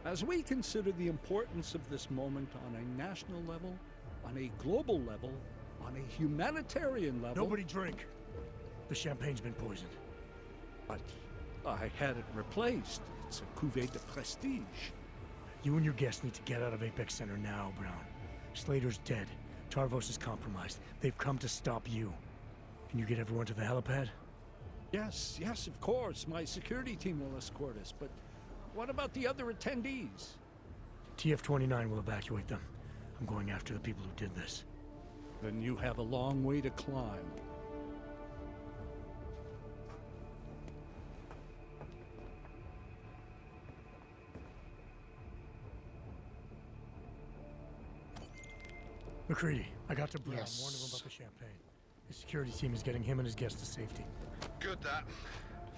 As we consider the importance of this moment on a national level, on a global level, on a humanitarian level... Nobody drink. The champagne's been poisoned. But I had it replaced. It's a cuvée de prestige. You and your guests need to get out of Apex Center now, Brown. Slater's dead. Tarvos is compromised. They've come to stop you. Can you get everyone to the helipad? Yes, of course. My security team will escort us, but what about the other attendees? TF-29 will evacuate them. I'm going after the people who did this. Then you have a long way to climb. McCready, I got to Brown. Yes. Warned him about the champagne. His security team is getting him and his guests to safety. Good that.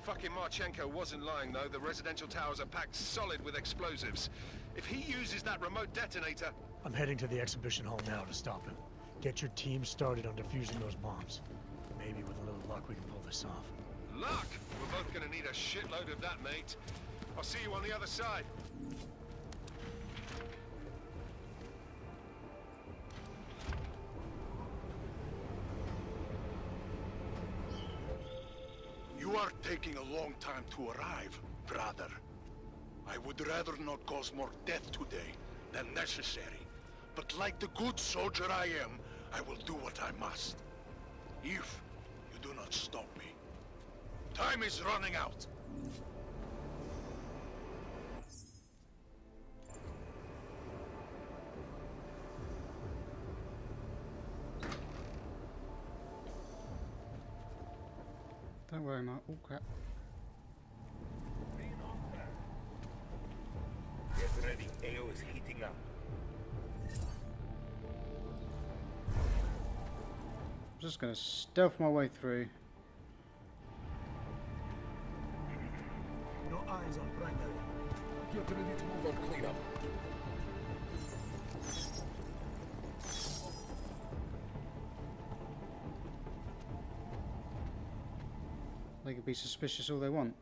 Fucking Marchenko wasn't lying though. The residential towers are packed solid with explosives. If he uses that remote detonator... I'm heading to the exhibition hall now to stop him. Get your team started on defusing those bombs. Maybe with a little luck we can pull this off. Luck? We're both gonna need a shitload of that, mate. I'll see you on the other side. You are taking a long time to arrive, brother. I would rather not cause more death today than necessary. But like the good soldier I am, I will do what I must. If you do not stop me. Time is running out. Don't worry, Mark. Oh, crap. Get ready. AO is heating up. I'm just going to stealth my way through. No eyes on primary. Get ready to move on cleanup. They could be suspicious all they want.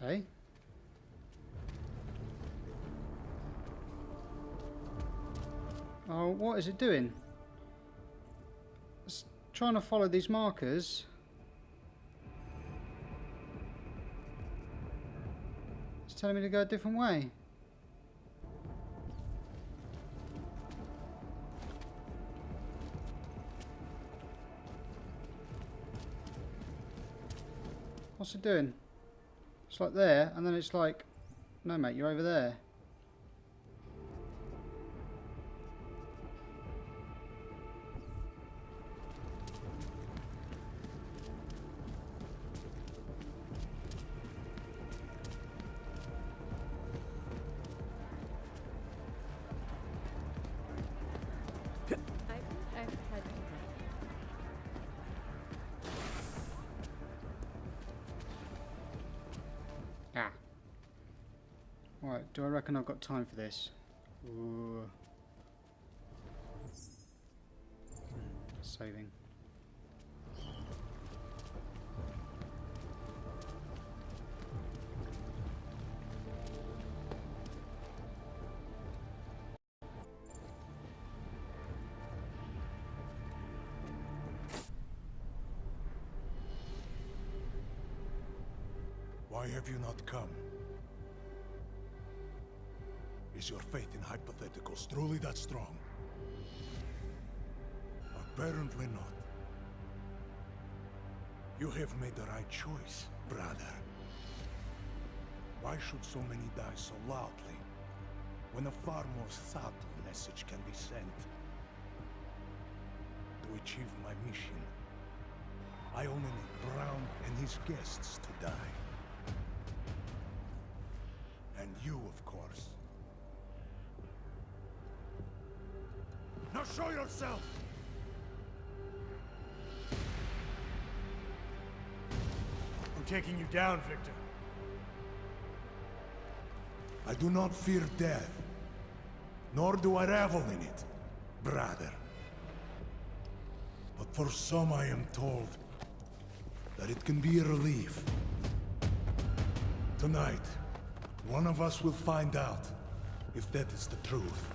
Hey? Oh, what is it doing? It's trying to follow these markers. It's telling me to go a different way. What's it doing? It's like there, and then it's like, no mate, you're over there. Ah. Right, do I reckon I've got time for this? Ooh. Saving. Why have you not come? Is your faith in hypotheticals truly that strong? Apparently not. You have made the right choice, brother. Why should so many die so loudly, when a far more subtle message can be sent? To achieve my mission, I only need Brown and his guests to die. And you, of course. Now show yourself! I'm taking you down, Victor. I do not fear death, nor do I revel in it, brother. But for some I am told that it can be a relief. Tonight, one of us will find out if that is the truth.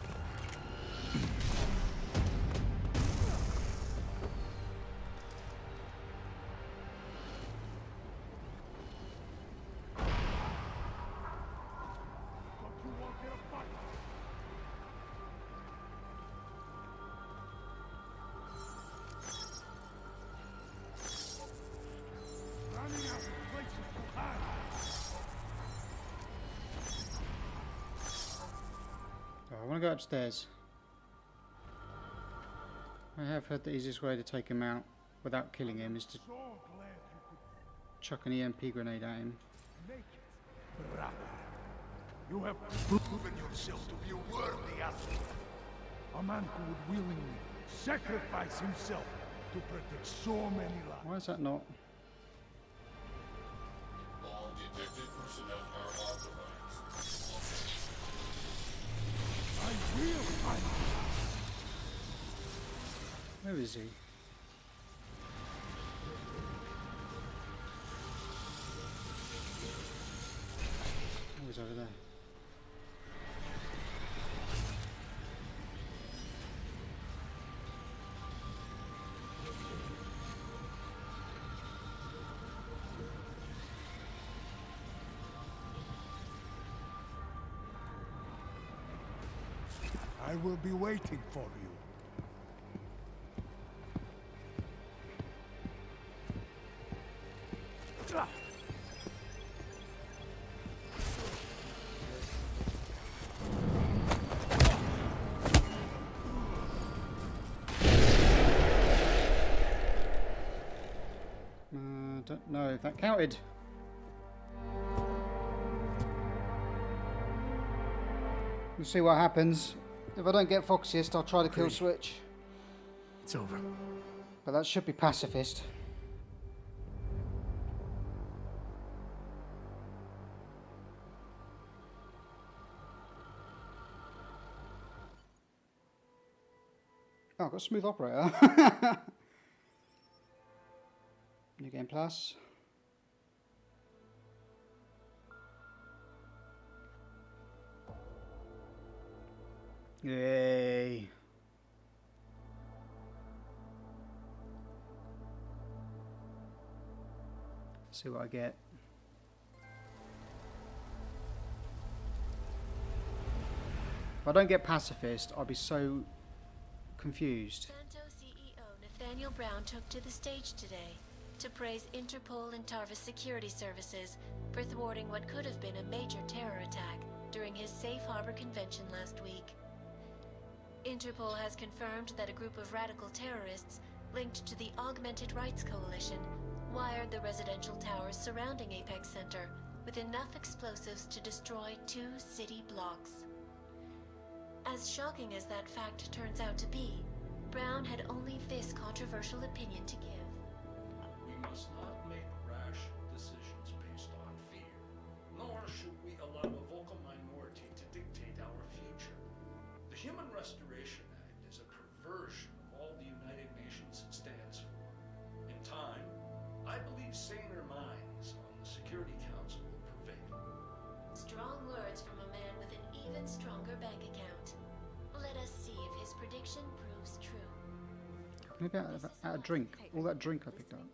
I want to go upstairs. I have heard the easiest way to take him out without killing him is to chuck an EMP grenade at him. Brother, you have proven yourself to be a worthy athlete. A man who would willingly sacrifice himself to protect so many lives. Why is that not? All detected personnel are authorized. I will find you. Where is he? Oh, he's over there. I will be waiting for you. Don't know if that counted. We'll see what happens. If I don't get Foxiest, I'll try to kill Switch. It's over. But that should be Pacifist. Oh, I've got Smooth Operator. New Game Plus. Yay. See what I get. If I don't get Pacifist, I'll be so confused. Santo CEO Nathaniel Brown took to the stage today to praise Interpol and Tarvis security services for thwarting what could have been a major terror attack during his Safe Harbor convention last week. Interpol has confirmed that a group of radical terrorists linked to the Augmented Rights Coalition wired the residential towers surrounding Apex Center with enough explosives to destroy 2 city blocks. As shocking as that fact turns out to be, Brown had only this controversial opinion to give. We must not make rash decisions based on fear, nor should we allow a vocal minority to dictate our future. The Human Restoration Act is a perversion of all the United Nations stands for. In time, I believe saner minds on the Security Council will prevail. Strong words from a man with an even stronger bank account. Let us see if his prediction proves true. Maybe out a drink. All that drink I picked up.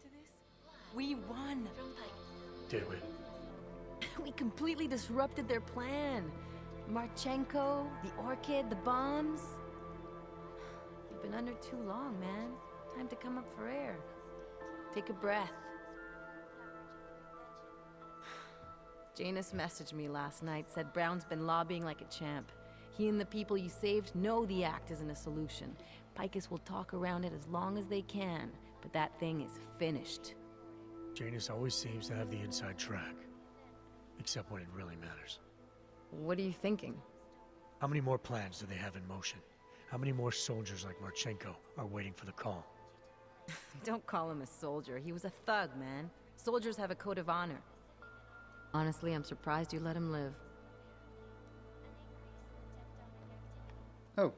We won. From Pike. Did we? We completely disrupted their plan. Marchenko, the orchid, the bombs. You've been under too long, man. Time to come up for air. Take a breath. Janus messaged me last night, said Brown's been lobbying like a champ. He and the people you saved know the act isn't a solution. Picus will talk around it as long as they can, but that thing is finished. Janus always seems to have the inside track. Except when it really matters. What are you thinking? How many more plans do they have in motion? How many more soldiers like Marchenko are waiting for the call? Don't call him a soldier. He was a thug, man. Soldiers have a code of honor. Honestly, I'm surprised you let him live. Oh.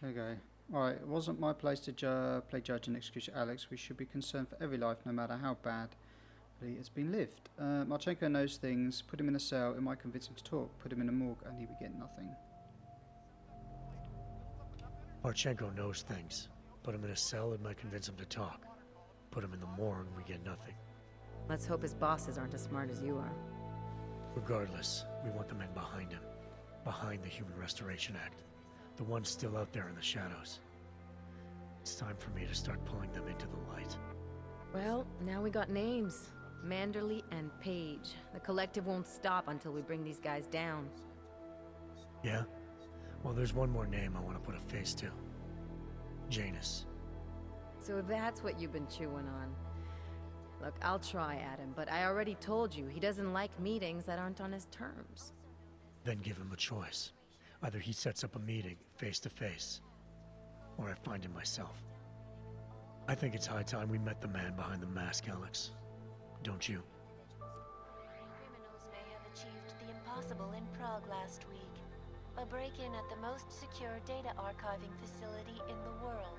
There we go. Alright, it wasn't my place to play judge and execute Alex. We should be concerned for every life, no matter how bad it has been lived. Marchenko knows things. Put him in a cell. It might convince him to talk. Put him in a morgue and he would get nothing. Marchenko knows things. Put him in a cell, it might convince him to talk. Put him in the morgue, we get nothing. Let's hope his bosses aren't as smart as you are. Regardless, we want the men behind him. Behind the Human Restoration Act. The ones still out there in the shadows. It's time for me to start pulling them into the light. Well, now we got names. Manderley and Page. The collective won't stop until we bring these guys down. Yeah? Well, there's one more name I want to put a face to. Janus. So that's what you've been chewing on. Look, I'll try at him, but I already told you, he doesn't like meetings that aren't on his terms. Then give him a choice. Either he sets up a meeting, face to face, or I find him myself. I think it's high time we met the man behind the mask, Alex. Don't you? Criminals may have achieved the impossible in Prague last week. A break-in at the most secure data archiving facility in the world.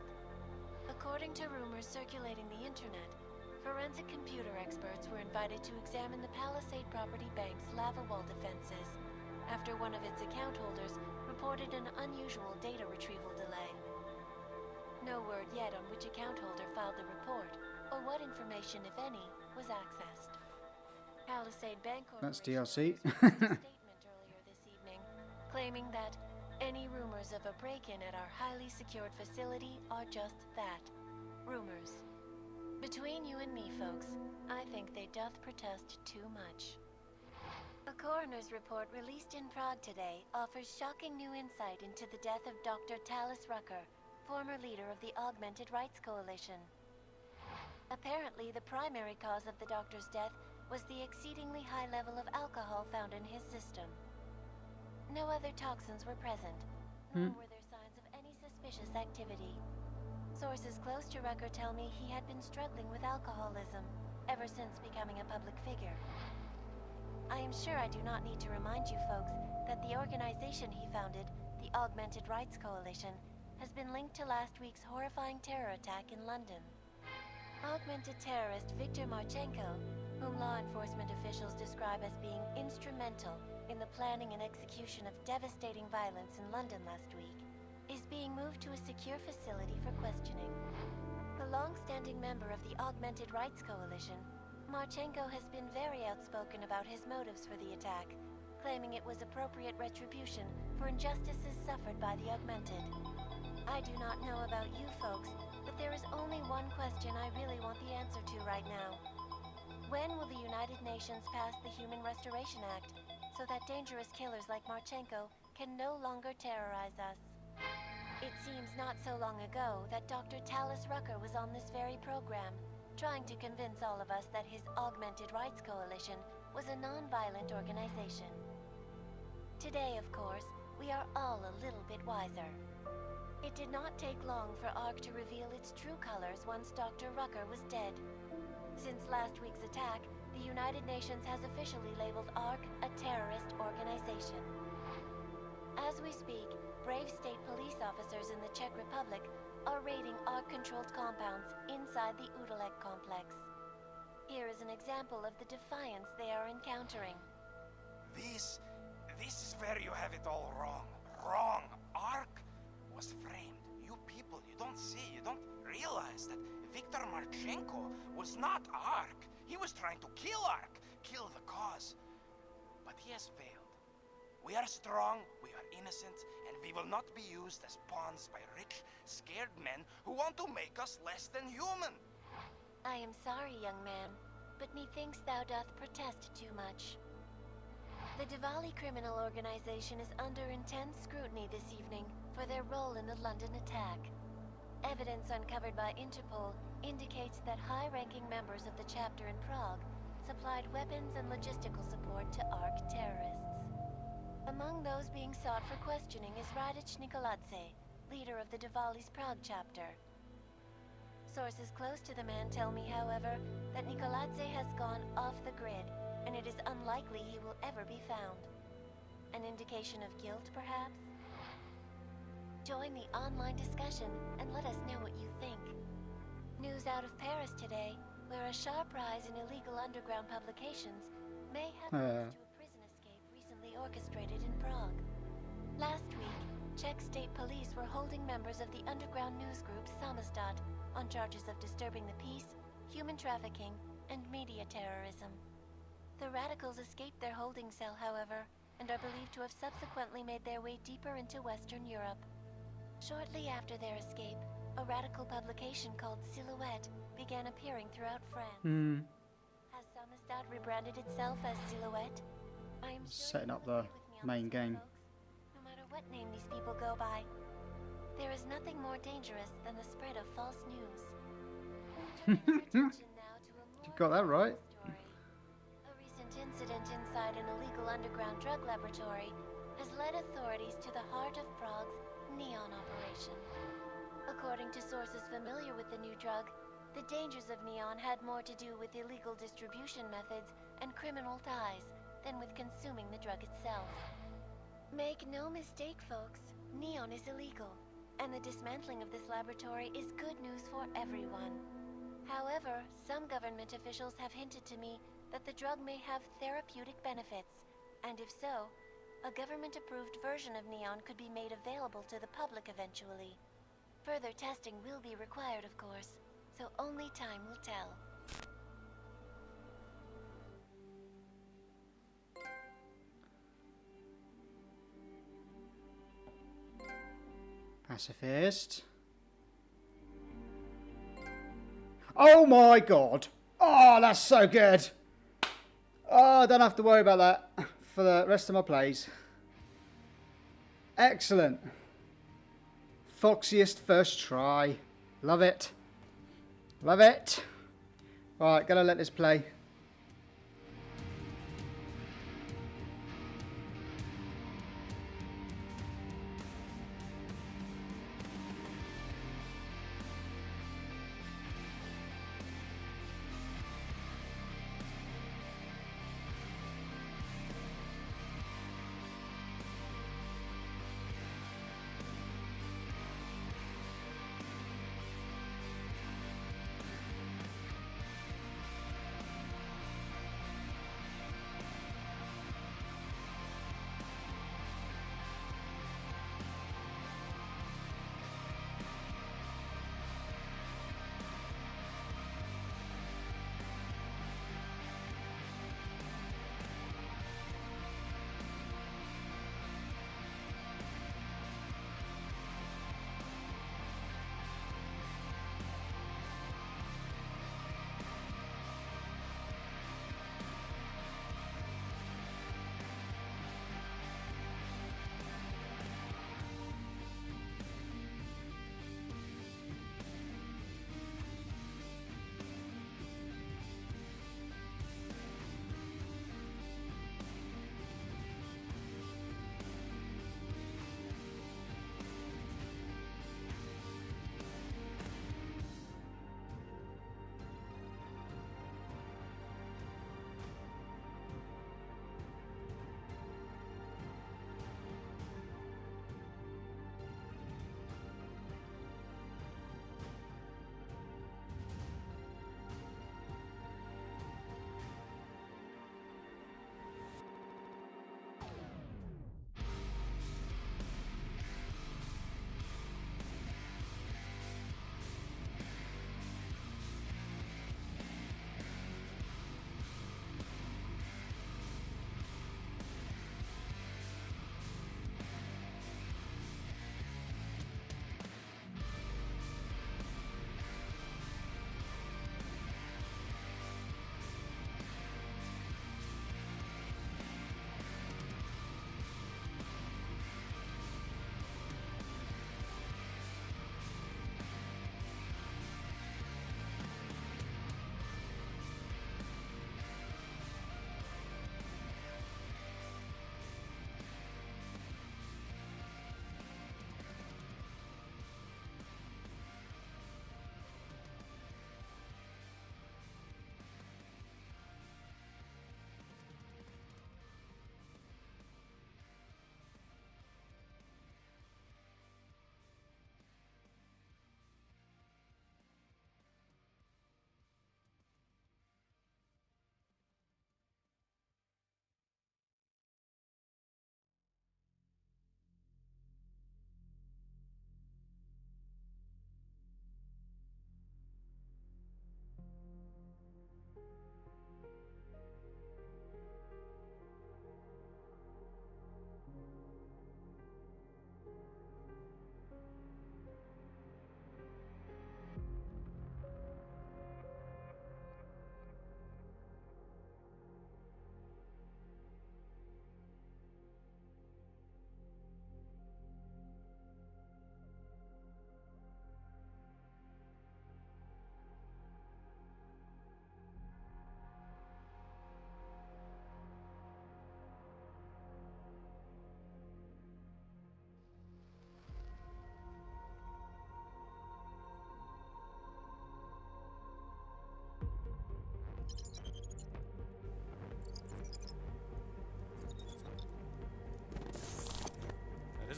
According to rumors circulating the internet, forensic computer experts were invited to examine the Palisade Property Bank's lava wall defenses after one of its account holders reported an unusual data retrieval delay. No word yet on which account holder filed the report, or what information, if any, was accessed. Palisade Bank That's Corporation DLC. released a statement earlier this evening, claiming that any rumors of a break-in at our highly secured facility are just that, rumors. Between you and me, folks, I think they doth protest too much. A coroner's report released in Prague today offers shocking new insight into the death of Dr. Talis Rucker, former leader of the Augmented Rights Coalition. Apparently, the primary cause of the doctor's death was the exceedingly high level of alcohol found in his system. No other toxins were present, nor were there signs of any suspicious activity. Sources close to Rucker tell me he had been struggling with alcoholism ever since becoming a public figure. I am sure I do not need to remind you folks that the organization he founded, the Augmented Rights Coalition, has been linked to last week's horrifying terror attack in London. Augmented terrorist Viktor Marchenko, whom law enforcement officials describe as being instrumental in the planning and execution of devastating violence in London last week, is being moved to a secure facility for questioning. A long-standing member of the Augmented Rights Coalition, Marchenko has been very outspoken about his motives for the attack, claiming it was appropriate retribution for injustices suffered by the Augmented. I do not know about you folks, but there is only one question I really want the answer to right now. When will the United Nations pass the Human Restoration Act so that dangerous killers like Marchenko can no longer terrorize us? It seems not so long ago that Dr. Talis Rucker was on this very program, trying to convince all of us that his Augmented Rights Coalition was a non-violent organization. Today, of course, we are all a little bit wiser. It did not take long for ARC to reveal its true colors once Dr. Rucker was dead. Since last week's attack, the United Nations has officially labeled ARC a terrorist organization. As we speak, brave state police officers in the Czech Republic are raiding ARC-controlled compounds inside the Udalek complex. Here is an example of the defiance they are encountering. This is where you have it all wrong. Wrong. ARC was framed. You people, you don't see, you don't realize that Viktor Marchenko was not ARC. He was trying to kill ARC, kill the cause. But he has failed. We are strong, we are innocent, and we will not be used as pawns by rich, scared men who want to make us less than human. I am sorry, young man, but methinks thou doth protest too much. The Diwali criminal organization is under intense scrutiny this evening for their role in the London attack. Evidence uncovered by Interpol indicates that high-ranking members of the chapter in Prague supplied weapons and logistical support to ARC terrorists. Among those being sought for questioning is Radich Nikoladze, leader of the Diwali's Prague chapter. Sources close to the man tell me, however, that Nikoladze has gone off the grid, and it is unlikely he will ever be found. An indication of guilt, perhaps? Join the online discussion and let us know what you think. News out of Paris today, where a sharp rise in illegal underground publications may have led to a prison escape recently orchestrated in Prague. Last week, Czech state police were holding members of the underground news group Samizdat on charges of disturbing the peace, human trafficking, and media terrorism. The radicals escaped their holding cell, however, and are believed to have subsequently made their way deeper into Western Europe. Shortly after their escape, a radical publication called Silhouette began appearing throughout France. Has Samizdat rebranded itself as Silhouette? I am sure setting up the main game. Folks. No matter what name these people go by, there is nothing more dangerous than the spread of false news. Turning our attention now to a more You got that right. story. A recent incident inside an illegal underground drug laboratory has led authorities to the heart of Prague's Neon operation. According to sources familiar with the new drug, the dangers of Neon had more to do with illegal distribution methods and criminal ties than with consuming the drug itself. Make no mistake, folks, Neon is illegal, and the dismantling of this laboratory is good news for everyone. However, some government officials have hinted to me that the drug may have therapeutic benefits, and if so, a government-approved version of Neon could be made available to the public eventually. Further testing will be required, of course, so only time will tell. Pacifist. Oh my god! Oh, that's so good! Oh, I don't have to worry about that for the rest of my plays. Excellent. Foxiest first try. Love it. Love it. Right, gotta let this play.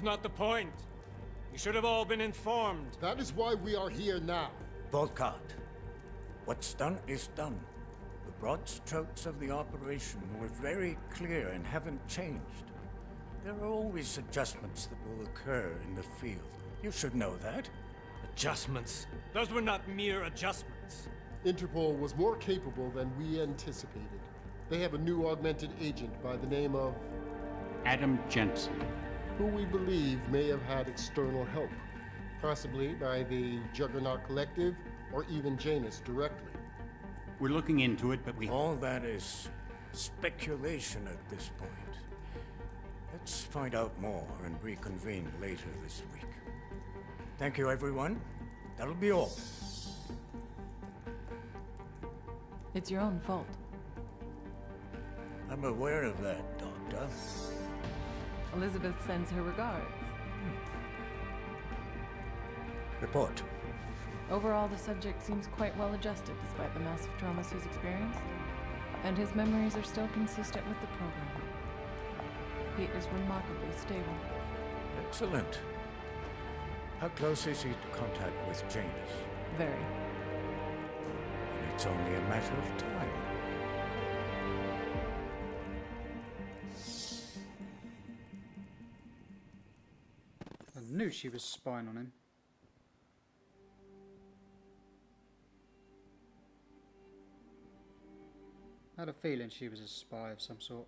was not the point. You should have all been informed. That is why we are here now. Volkart, what's done is done. The broad strokes of the operation were very clear and haven't changed. There are always adjustments that will occur in the field. You should know that. Adjustments? Those were not mere adjustments. Interpol was more capable than we anticipated. They have a new augmented agent by the name of... Adam Jensen. Who we believe may have had external help. Possibly by the Juggernaut Collective, or even Janus directly. We're looking into it, but we... All that is speculation at this point. Let's find out more and reconvene later this week. Thank you, everyone. That'll be all. It's your own fault. I'm aware of that, Doctor. Elizabeth sends her regards. Report. Overall, the subject seems quite well adjusted despite the massive traumas he's experienced. And his memories are still consistent with the program. He is remarkably stable. Excellent. How close is he to contact with Janus? Very. And it's only a matter of time. I knew she was spying on him. I had a feeling she was a spy of some sort.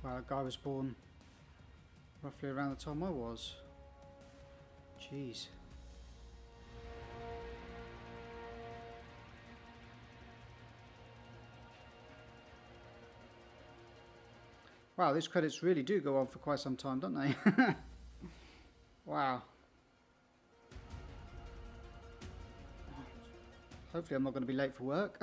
Wow, that guy was born roughly around the time I was. Jeez. Wow, these credits really do go on for quite some time, don't they? Wow. Hopefully I'm not going to be late for work.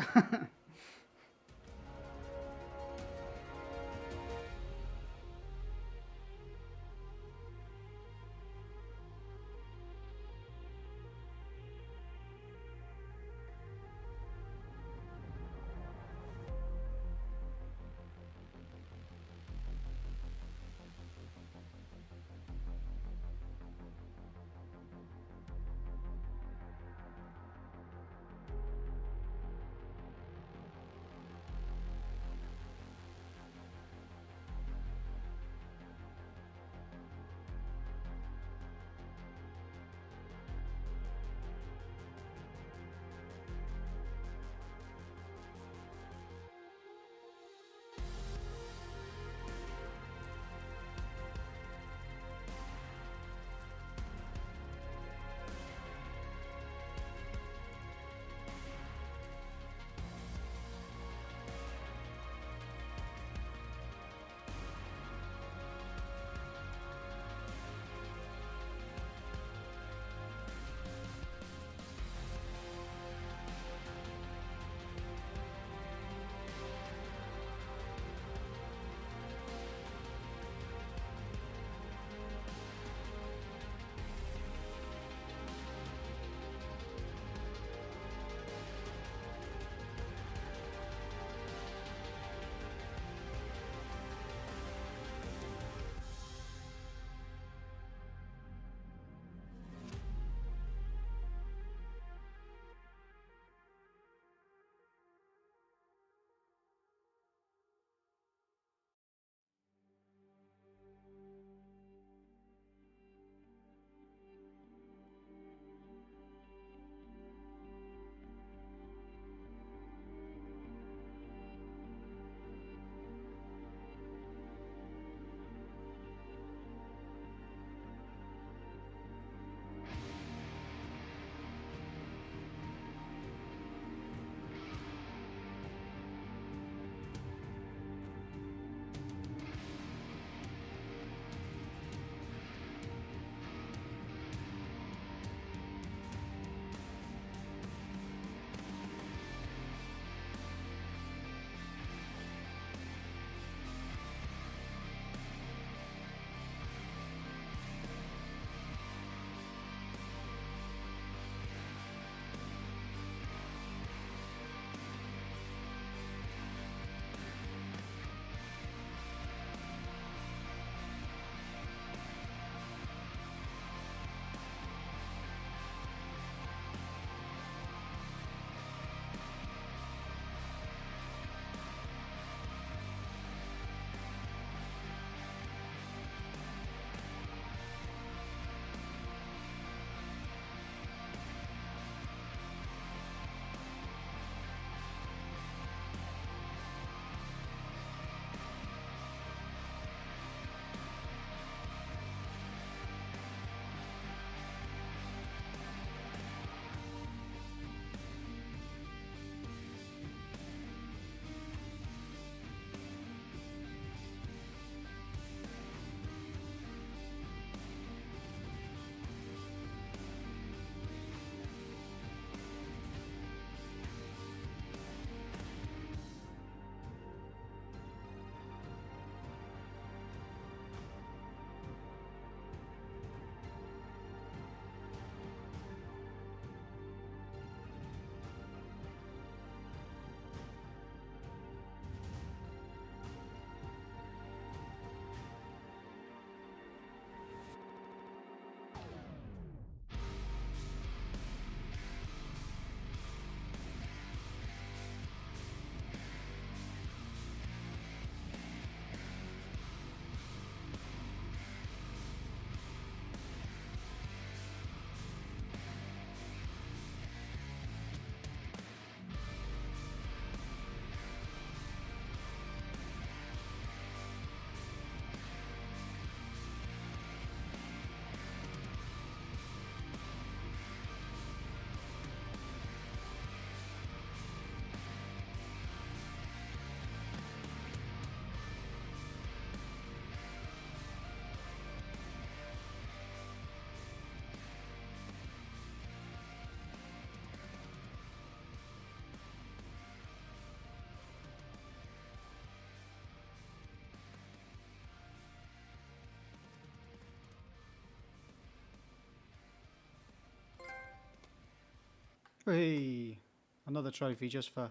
Hey, another trophy just for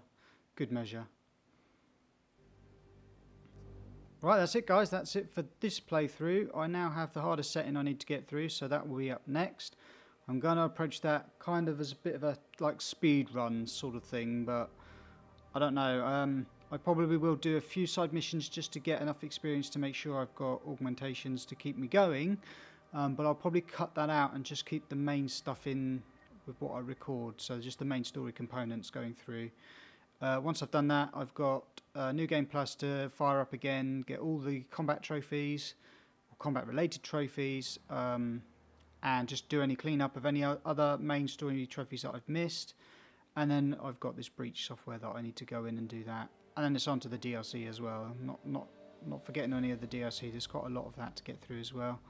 good measure. Right, that's it guys, that's it for this playthrough. I now have the hardest setting I need to get through, so that will be up next. I'm going to approach that kind of as a bit of a like speed run sort of thing, but I don't know. I probably will do a few side missions just to get enough experience to make sure I've got augmentations to keep me going, but I'll probably cut that out and just keep the main stuff in with what I record, so just the main story components going through. Once I've done that, I've got New Game Plus to fire up again, get all the combat trophies, or combat related trophies, and just do any cleanup of any other main story trophies that I've missed. And then I've got this breach software that I need to go in and do that. And then it's on to the DLC as well. Not forgetting any of the DLC, there's quite a lot of that to get through as well,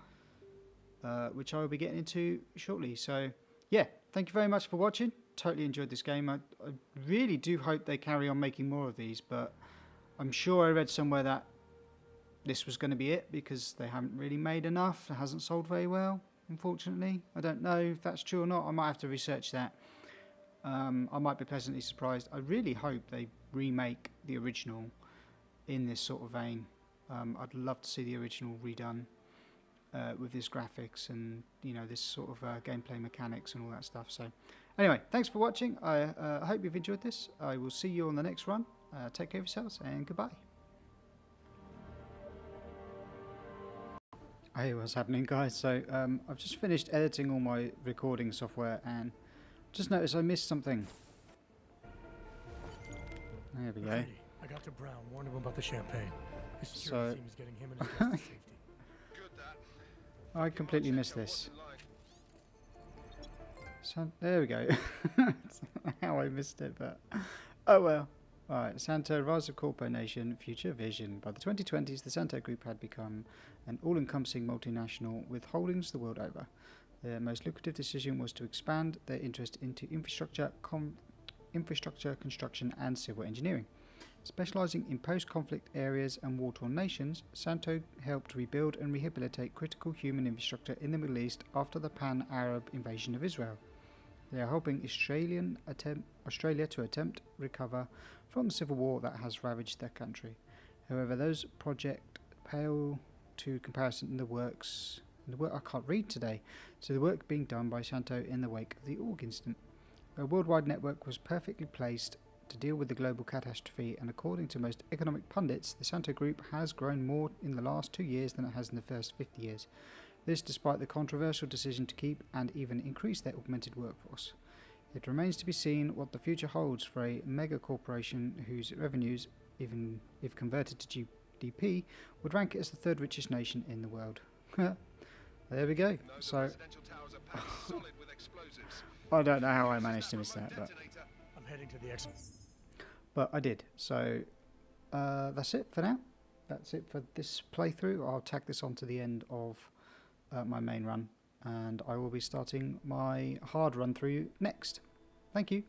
which I will be getting into shortly. So yeah, thank you very much for watching. Totally enjoyed this game. I really do hope they carry on making more of these, but I'm sure I read somewhere that this was going to be it because they haven't really made enough. It hasn't sold very well, unfortunately. I don't know if that's true or not. I might have to research that. I might be pleasantly surprised. I really hope they remake the original in this sort of vein. I'd love to see the original redone with this graphics and this sort of gameplay mechanics and all that stuff. So anyway, thanks for watching. I hope you've enjoyed this. I will see you on the next run. Take care of yourselves and goodbye. Hey, what's happening guys? So I've just finished editing all my recording software and just noticed I missed something. There we go. I got to Brown, warned him about the champagne. His security team is getting him and his guys to safety. I completely missed this. So there we go. How I missed it, but oh well. Alright, Santo, Rise of Corpo Nation, Future Vision. By the 2020s, the Santo Group had become an all-encompassing multinational with holdings the world over. Their most lucrative decision was to expand their interest into infrastructure, construction and civil engineering. Specialising in post-conflict areas and war-torn nations, Santo helped rebuild and rehabilitate critical human infrastructure in the Middle East after the pan-Arab invasion of Israel. They are helping Australia to attempt recover from the civil war that has ravaged their country. However, those projects pale to comparison in the work I can't read today, to the work being done by Santo in the wake of the Org incident. A worldwide network was perfectly placed to deal with the global catastrophe, and according to most economic pundits, the Santo Group has grown more in the last 2 years than it has in the first 50 years. This despite the controversial decision to keep and even increase their augmented workforce. It remains to be seen what the future holds for a mega corporation whose revenues, even if converted to GDP, would rank it as the third richest nation in the world. There we go. So I don't know how I managed to miss that, but I'm heading to the exit. But I did. So that's it for now. That's it for this playthrough. I'll tack this on to the end of my main run, and I will be starting my hard run through next. Thank you.